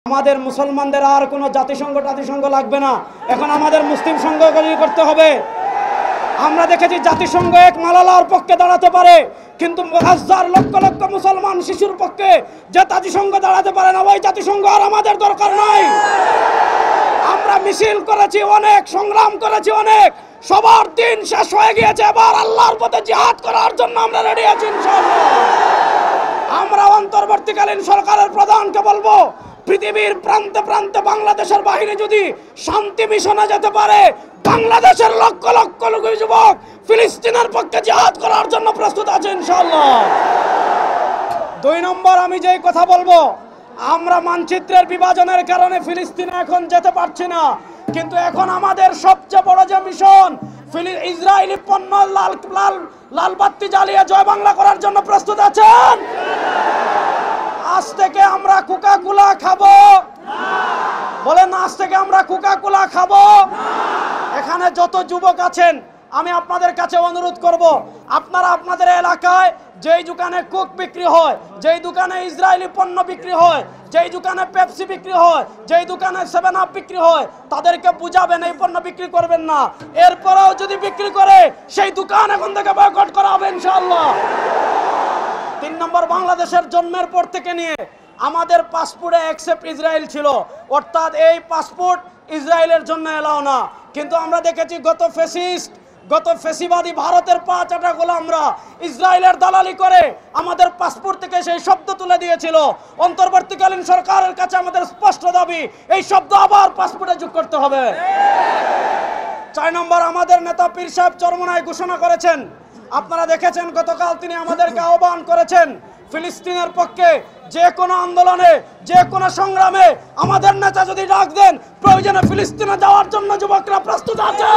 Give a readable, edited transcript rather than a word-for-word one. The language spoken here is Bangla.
আমাদের মুসলমানদের আর কোনো জাতিসংঘ লাগবে না, এখন আমাদের মুসলিম সংঘ তৈরি করতে হবে। আমরা দেখেছি জাতিসংঘ এক মালালার পক্ষে দাঁড়াতে পারে, কিন্তু হাজার লক্ষ লক্ষ মুসলমান শিশুর পক্ষে যে জাতিসংঘ দাঁড়াতে পারে না, ওই জাতিসংঘ আর আমাদের দরকার নাই। আমরা মিছিল করেছি অনেক, সংগ্রাম করেছি অনেক, সবার দিন শেষ হয়ে গিয়েছে। এবার আল্লাহর পথে জিহাদ করার জন্য আমরা রেডি আছি ইনশাআল্লাহ। আমরা অন্তর্বর্তীকালীন সরকারের প্রধানকে বলবো, পৃথিবীর প্রান্তে প্রান্তে বাংলাদেশের বাহিনী যদি শান্তি মিশনে যেতে পারে, বাংলাদেশের লক্ষ লক্ষ যুবক ফিলিস্তিনের পক্ষে জিহাদ করার জন্য প্রস্তুত আছে ইনশাআল্লাহ। 2 নম্বর, আমি যেই কথা বলবো, আমরা মানচিত্রের বিভাজনের কারণে ফিলিস্তিনে এখন যেতে পারছি না, কিন্তু এখন আমাদের সবচেয়ে বড় যে মিশন, ইসরায়েলি পণ্য লাল বাতি জ্বালিয়ে জয় বাংলা করার জন্য প্রস্তুত আছেন? আজ থেকে আমরা কোকা-কোলা খাবো? বলেন, আজ থেকে আমরা কোকা-কোলা খাবো? এখানে যত যুবক আছেন, আমি আপনাদের কাছে অনুরোধ করব, আপনারা আপনাদের এলাকায় যেই দোকানে কোক বিক্রি হয়, যেই দোকানে ইসরায়েলি পণ্য বিক্রি হয়, যেই দোকানে পেপসি বিক্রি হয়, যেই দোকানে 7 আপ বিক্রি হয়, তাদেরকে বুঝাবেন এই পণ্য বিক্রি করবেন না। এরপরেও যদি বিক্রি করে, সেই দোকান এখন থেকে বয়কট করা হবে ইনশাআল্লাহ। 3 নম্বর, বাংলাদেশের জন্মের পর থেকে নিয়ে আমাদের পাসপোর্টে অ্যাকসেপ্ট ইসরায়েল ছিল, অর্থাৎ এই পাসপোর্ট ইসরায়েলের জন্য এলাও না। কিন্তু আমরা দেখেছি গত ফেসিবাদী ভারতের পা চাটা গোলামরা ইসরায়েলের দালালি করে আমাদের পাসপোর্ট থেকে সেই শব্দ তুলে দিয়েছিল। অন্তর্বর্তীকালীন সরকারের কাছে আমাদের স্পষ্ট দাবি, এই শব্দ আবার পাসপোর্টে যোগ করতে হবে। 4 নম্বর, আমাদের নেতা পীর সাহেব চরমোনাই ঘোষণা করেছেন, আপনারা দেখেছেন গতকাল তিনি আমাদেরকে আহ্বান করেছেন, ফিলিস্তিনের পক্ষে যে কোনো আন্দোলনে, যে কোনো সংগ্রামে আমাদের নেতা যদি ডাক দেন, প্রয়োজনে ফিলিস্তিনে যাওয়ার জন্য যুবকরা প্রস্তুত আছে।